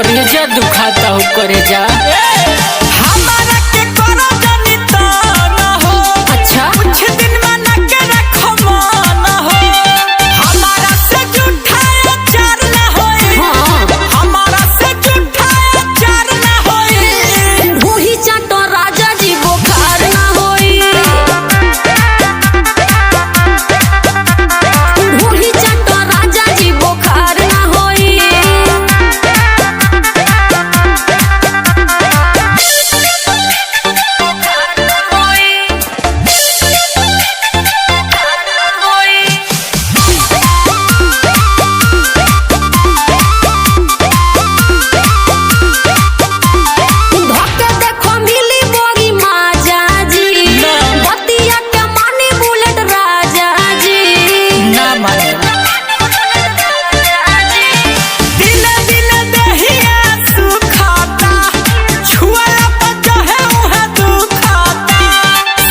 करेजा दुखाता हो करेजा। हमारा के करो जानी तो न हो। अच्छा कुछ दिन मना के रखो मन हो। हमारा से झूठा अचार न होई। हाँ। हमारा से झूठा अचार न होई। ढूही चाटो राजा जी बुखार ना होई। ढूही चाटो राजा जी बुखार ना होई। धोके देखो मिली बोगी माजा जी। बतिया के मानी बुलेट राजा जी। ना माने दिने दिने दहिया सुखाता। छुआ पता है उहा दुखाता।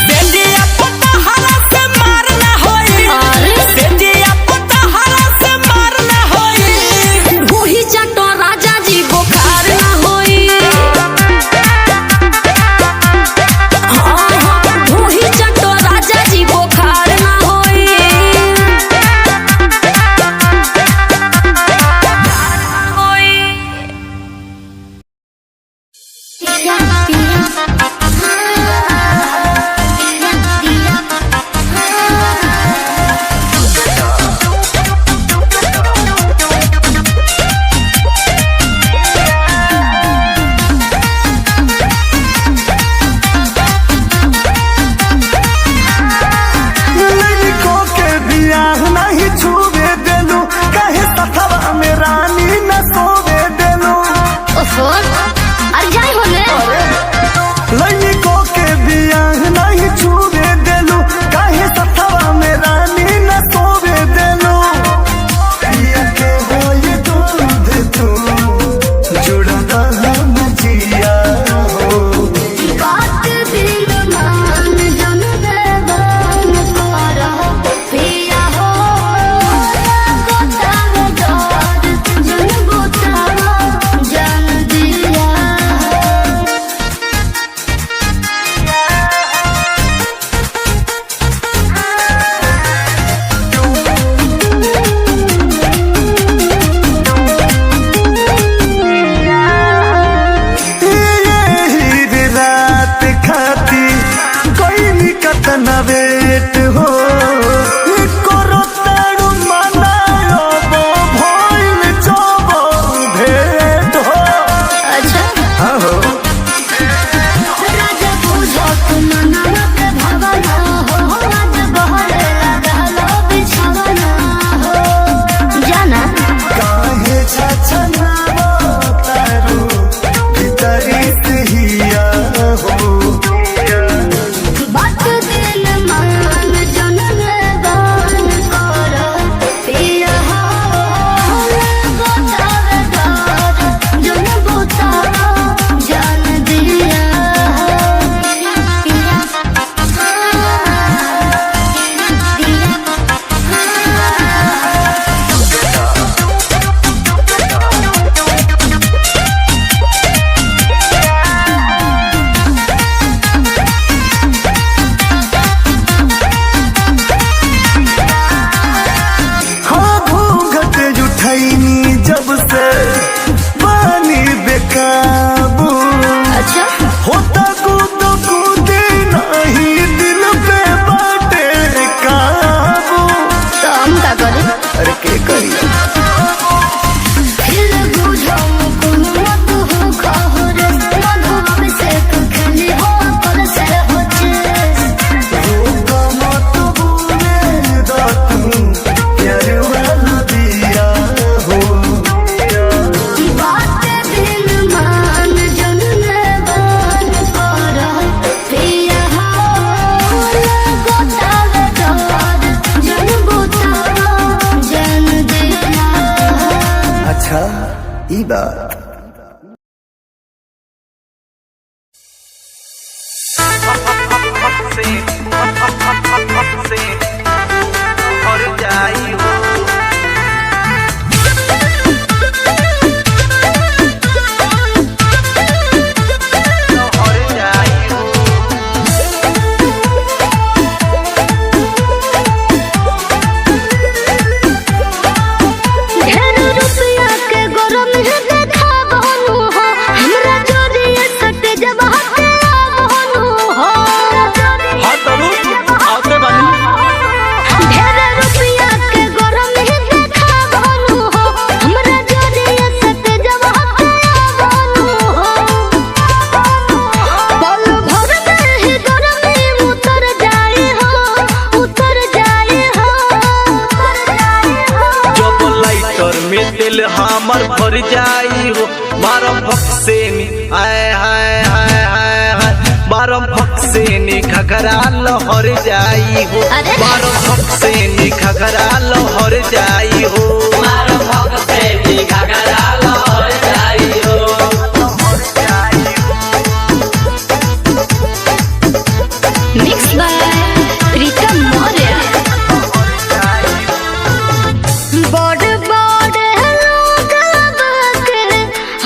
बेटिया पता हरा से मारना होई। अरे बेटिया पता हरा से मारना होई। ढूही चाटो राजा जी बुखार ना होई। हाँ हाँ ढूही चाटो राजा जी बुखार ना होई। लड़कों के बियाह नहीं छूवे देलू। कहे सथवा में रानी न सोवे देलू। लड़कों के बियाह नहीं छूवे देलू। कहे सथवा में रानी न सोवे देलू। पिया के होई दूध तू जुड़ता हम जिया हो। यही रात खाती कोई निकट न वेट हो। करो तारू मनायो बो भइल जबो भेट हो। हाँ हो काहे छछनावो तारू भीतरी से हिया हो। हाँ घूंघट उठैनी जब से पानी बेकाबू। होता कूद कूदे नहीं दिल पे बाटे काबू। अरे के करी मत भूले दा तू प्यार वाला दिया हो। अच्छा ई बात और जाई हो। लहर जाई हो बारम भक्सेनी आय हाय हाय हाय हाय बारम भक्सेनी घघरा लहर जाई हो अरे! बारम भक्सेनी घघरा लहर जाई हो बारम भक्सेनी घघरा लहर जाई हो मिक्स बाय प्रीतम मौर्य। बड़ बड़ लोगवा के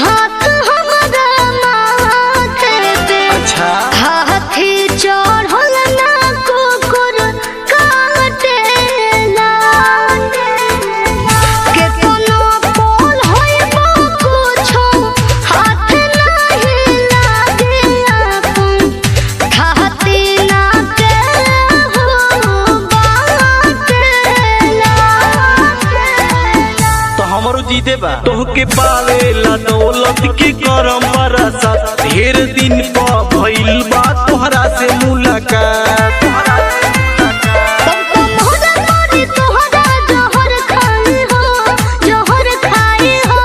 हाथ हमरा माथे पे अच्छा हाथी चढ़ल ना कुकुर काटेला के कोनो बोल होइबो कुछो हाथ नाही लागे आपन हाथी ना के हो बाटेला तो हमरो जीते बा तोहके पावेला दौलत के करम बरसा ढेर दिन प भइल बा तोहरा से मुलाकात सबको मोहरा मोरी तोहरा जहर खाई हो जहर खाई हो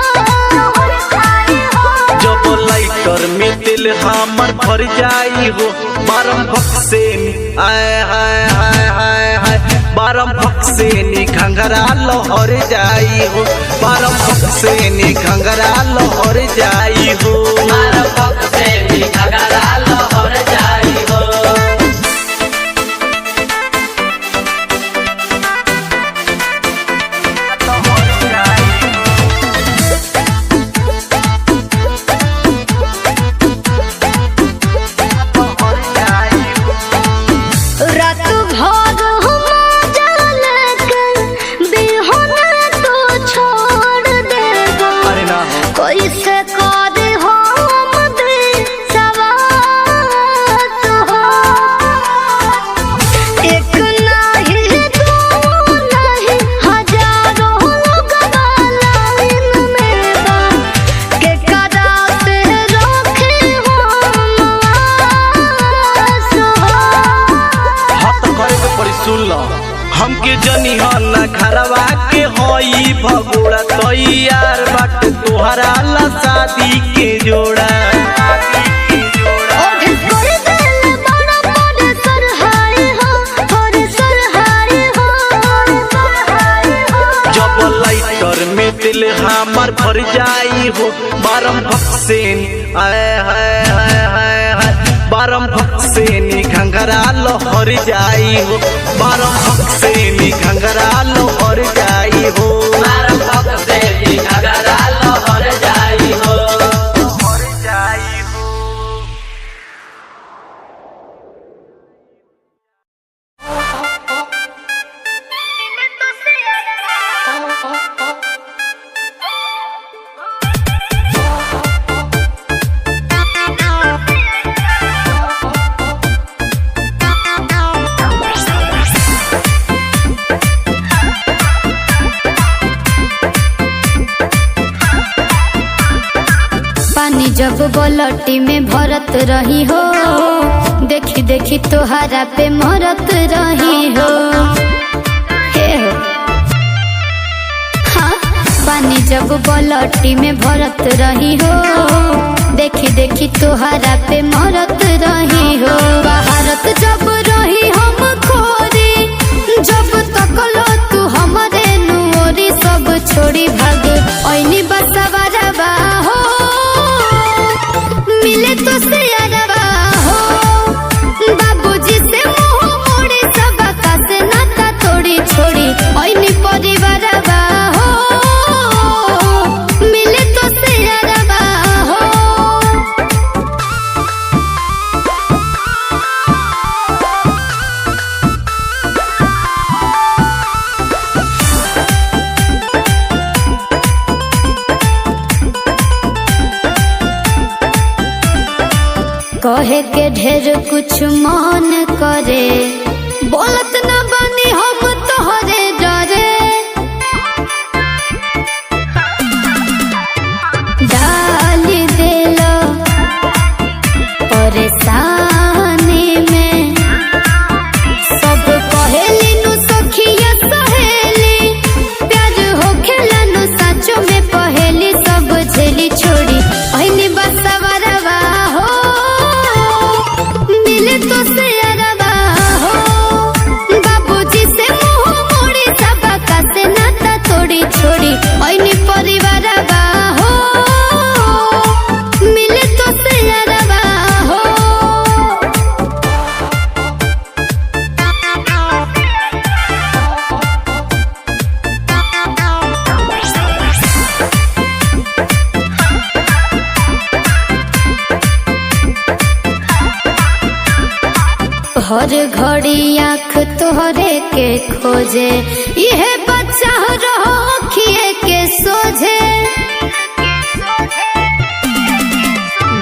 जहर खाई हो जब लाइटर में दिल हमर भर जाई हो बारम भक्सेनी आय हाय हाय हाय हाय बारम भक्सेनी घंघरा लहर जाई हो बारम भक्सेनी घंघरा लहर जाई हो बारम भक्सेनी घघरा लहर जाई हो रात भर हम जालक बिहना तो छोड़ देबो अरे ना हो कैसे कर हम दे सवात हो एक नहीं दो नहीं हजारों लोगवा लाइन में बा के करा से रखे हम आस हो हाथ करे के पड़ी सुन लो हमके जनी ना घरवा के होई भगोड़ा तैयार बाट तोहरा ला शादी के जोड़ा और कर दिल बड़ा बड़ सरहाई हो और सरहाई हो सरहाई हो जब लाइटर में दिल हमर भर जाई हो बारम भक्सेनी आय हाय हाय हाय हाय बारम भक्सेनी घंघरा लहर जाई हो बारम भक्सेनी घंघरा लहर जाई हो बारम भक्सेनी घघरा लहर जाई हो पानी जब बलटी में भरत रही हो देखी देखी तोहरा पे मरत रही हो हे हो हाँ पानी जब बलटी में भरत रही हो देखी देखी तोहरा पे मरत रही हो बहारत जब रही हम खोरी जब तक लो तू हमरे नुरी सब छोड़ी भाग ऐनी बसवरबा हो मिले तो से अरबा हो बाबूजी से मुंह मोड़ी सब से नाता तोड़ी छोड़ी ऐनी परिवारबा हो मिले तो से अरबा हो कहे के ढेर कुछ मन करे बोलत न बनी हम तोहरे डरे डाल देलो परेशानी में सब कहेली नु सखिया सहेली प्यार हो खेला नु सचो में पहेली सब हर घड़ी आँख तोहरे के खोजे, यह बच्चा रहो खिए के सोझे।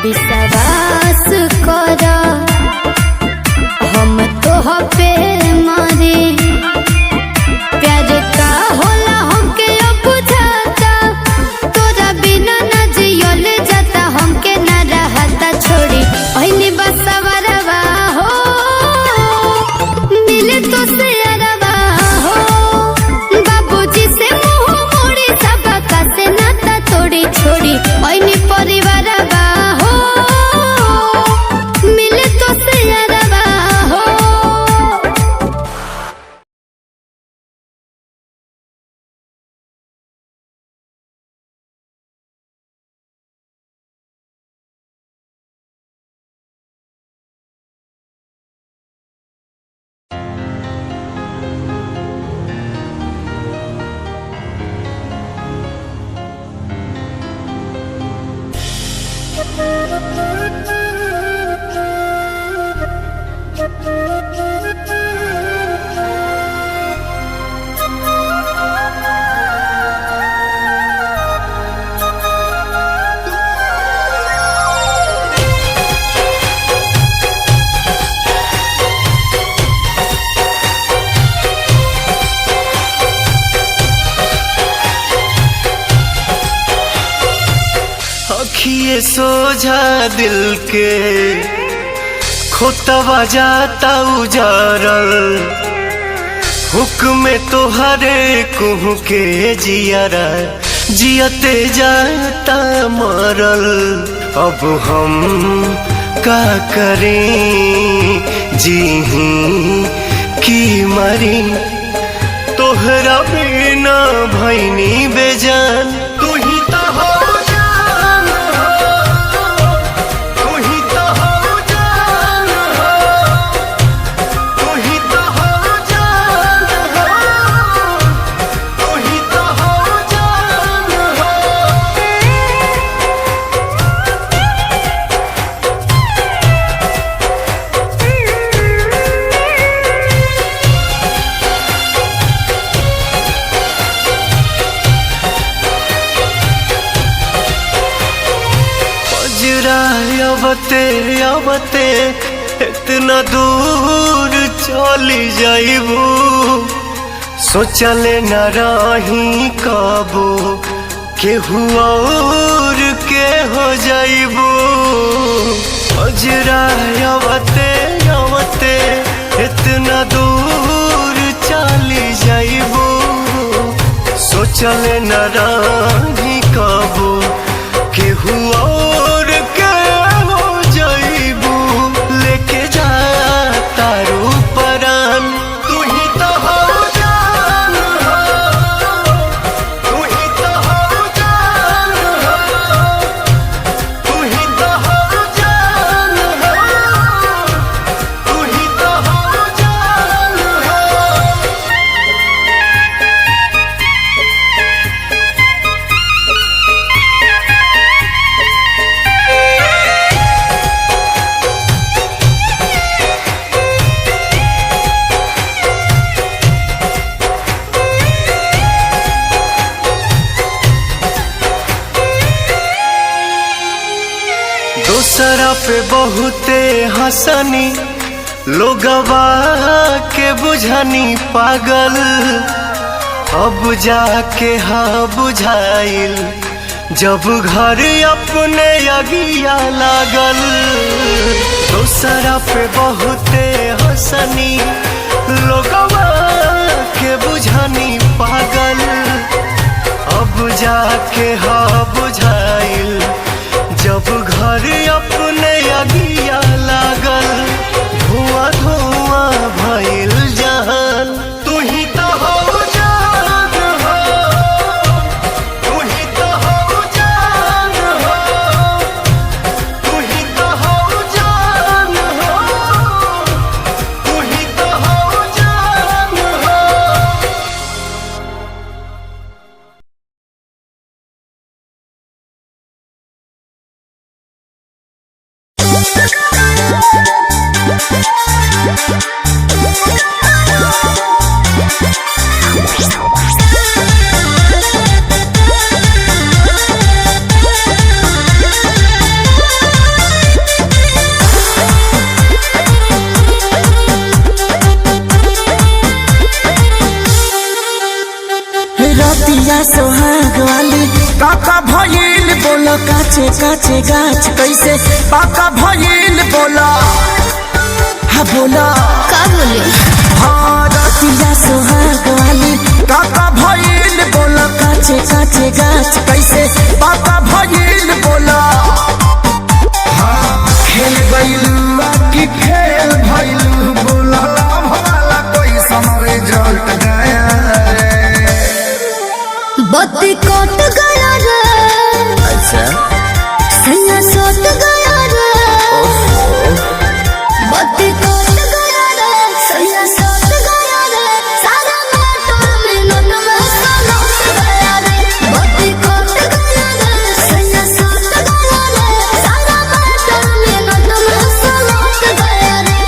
विश्वास कर हम तोह पे मारे, प्यार का होला हमके अब बुझाता, तोरा बिना न जियल जाता, हमके न रहता छोड़ी पहली बसवरवा हो, मिले तो से अरवा हो, बाबूजी से मुंह मोड़ी सबका से नाता तोड़ी छोड़ी पहली परिवारवा हो, मिले तो से अरवा हो। अखिए सोझा दिल के खोतवा जाता उजारल, हुक्म तोहरे कुहू के जियारा जियते जाता मरल। अब हम का करें जीही की मरी, तोहरा बिना भैनी बेजान। तू ही तो हो जान हो, तू ही तो हो जान हो, तू ही तो हो जान हो, तू ही तो हो जान हो। अवते अवते इतना दूर चली जाइबू, सोचले न रही कबो केहू और के हो जाइबू। अजरा अवते अवते इतना दूर चली जाइबू, सोचले न रही कबो केहू और के हो जाइबू। लेके जा तारू परान, तू ही तो हो जान हो, तू ही तो हो जान हो, तू ही तो हो जान हो, तू ही तो हो जान हो। दूसरा पे बहुते हंसनी, लोगवा के बुझनी पागल, अब जाके हाँ बुझाइल जब घर अपने अगिया लागल। दूसरा पे बहुते हंसनी, लोगवा के बुझनी पागल, अब जाके हाँ बुझाइल जब घर अपने अगिया लागल। धुआं धुआं भइल जहान, तू ही तो हो जान हो, तू ही तो हो जान हो, तू ही तो हो जान हो, तू ही तो हो जान हो। काका भइल बोला काचे काचे गाछ कैसे पाका भइल बोला हाँ बोला का बोले हाँ रतिया सुहाग वाली काका भइल बोला काचे काचे गाछ कैसे पाका भइल बोला हाँ खेल गइलू की खेल भइलू बोला भला कोई समरे जल्ट गया बत्ती कट गया रे अच्छा सैया सट गया रे बत्ती कट गया रे सैया सट गया रे सारा मोटर मिनट में सलट गया रे बत्ती कट गया रे सैया सट गया रे सारा मोटर मिनट में सलट गया रे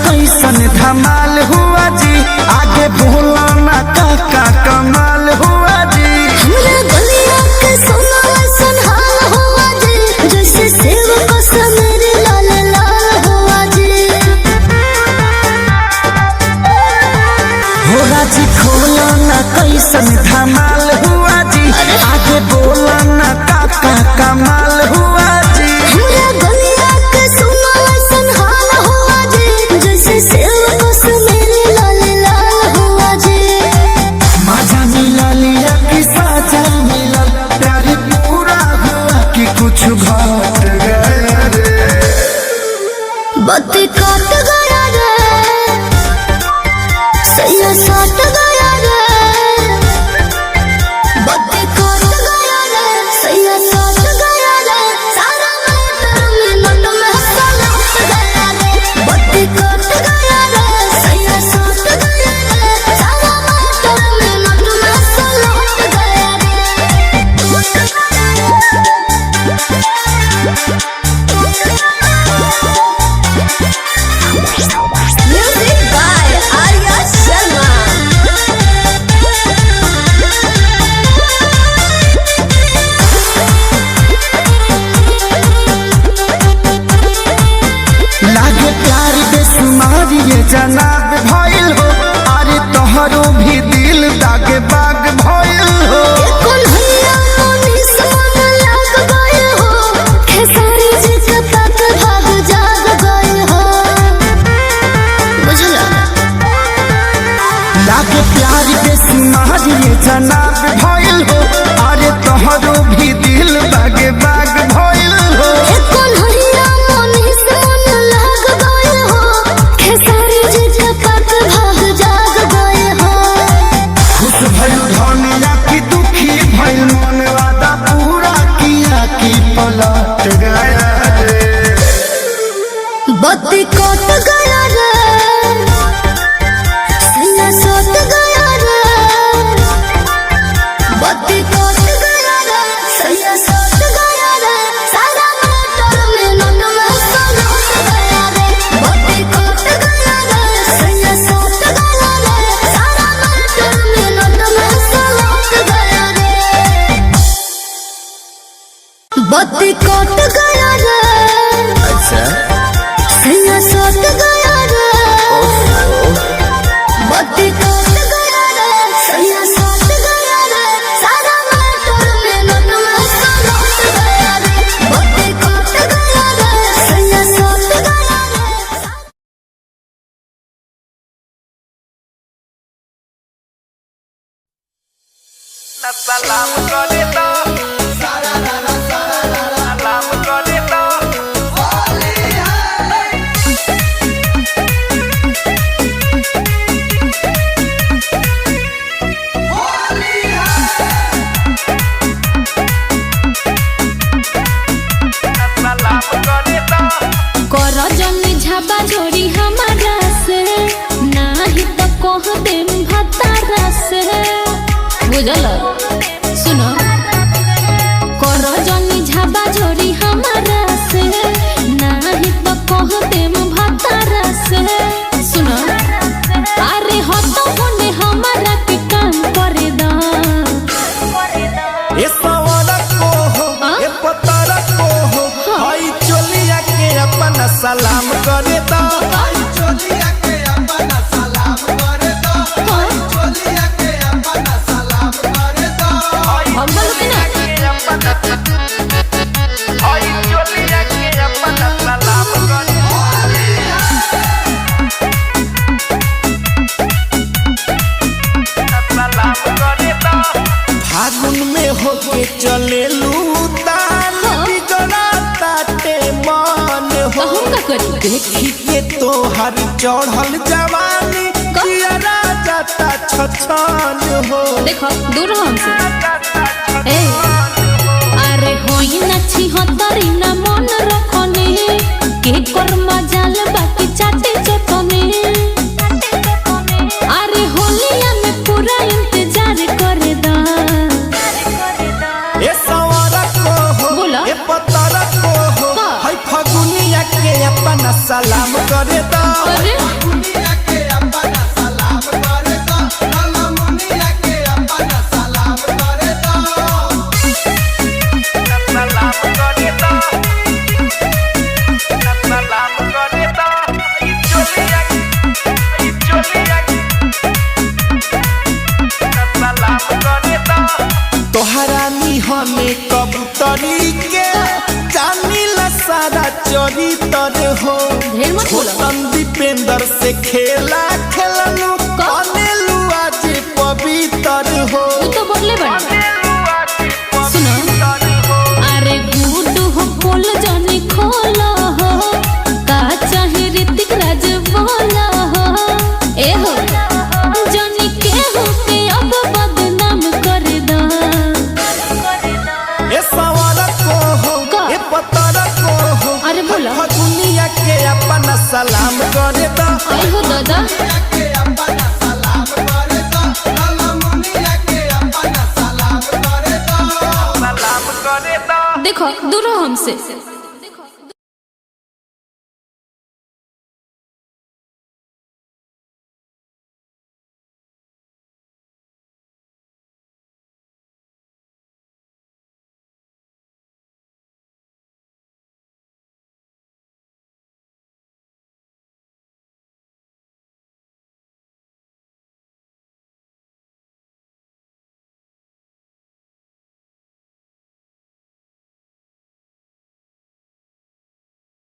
धमाल हुआ जी आगे बोला ना काका कमाल हुआ जी हमरा गलिया के सोना सन हाल हुआ जी जैसे सेव को समेरे लाल लाल हुआ जी हो राजी खोला ना कैसन धमाल हुआ जी आगे बोला ना काका कमाल हुआ जी हमरा गलिया के सोना सन हाल हुआ जी जैसे सेव को समेरे लाल लाल हुआ जी मजा मिला लिया कि साजा मिला प्यार पूरा हुआ कि कुछ घट गया रे बत्ती कट गया रे सैया सट गया रे बत्ती कट गया रे सैया सट गया रे सारा मोटर मिनट में सलट गया रे बत्ती कट गया रे सैया सट गया रे सारा मोटर मिनट में सलट गया Music by Arya Sharma. लागे प्यार बेसुमार ये जनाब भइल हो अरे तोहरो भी दिल दागे बाग भइल हो कौन हैया मोनी सोन लाग गए हो खेसारी जी के तक भाग जाग गए हो बुझला लागे प्यार बेसुमार ये जनाब भइल हो अरे तोहरो भी दिल दागे बाग भइल हो कौन हैया मोनी सोन लाग गए हो खेसारी जी के तक भाग जाग गए हो खुश भइल धनिया की दुखी भइल मन वादा पूरा किया कि पलट गया रे बत्ती कट गया रे सैया सट गया रे बत्ती कट गया रे सैया सट गया रे सारा मोटर मिनट में सलट गया रे बत्ती कट गया रे सैया सट गया रे सारा मोटर मिनट में सलट गया रे बत्ती कट गया रे अच्छा सैया सट गया रे बत्ती कट गया रे सैया सट गया रे सारा मोटर मिनट में सलट गया रे बत्ती कट गया रे सैया सट गया रे सलाम करे तो सलाम करे तो सलाम करे तो कर जमी झाबा जोड़ी हमारा से नाही तो कह देम भतारा से बुझल सुनो कर जमी झाबा जोड़ी हमारा से नाही तो कह देम भतारा से सुनो अरे हो तो होने हमारा के काम करे दा सलाम करे दा हम बोलो कि ना फागुन में होके चलेलू तान बिगड़ा ताटे मान हो हम का करी देखी के तोहर चढ़ल जवानी जियरा जाता छछान हो देखो दूर रहो हमसे ए अरे होई ना छी हतरी ना मन रखने के कर्मा जाल बाकी चाटे चटने अरे होलिया में पूरा इंतजार करे दा ए सवारा को हो बोला। ए पतारा को हो का? हाय फगुनिया के अपना सलाम करे दा अरे तोहरा हमें कबूतरी के जानी ला सारा चोरी तर हो ढेर मत बोलो। छोटन दीपेंद्र से खेला खेलनु कनेलु आज पवित्र हो तू तो बोले बड़ी सुनो अरे गुड हो पोल जानी खोला हो का चाहे ऋतिक राज बोला हो ए हो जानी के हो के अब बदनाम कर दा ए सवार को हो का? ए पतर को हो अरे बोला। दुनिया के अपना सलाम करे दा आई हो दादा देखो दूर रहो हमसे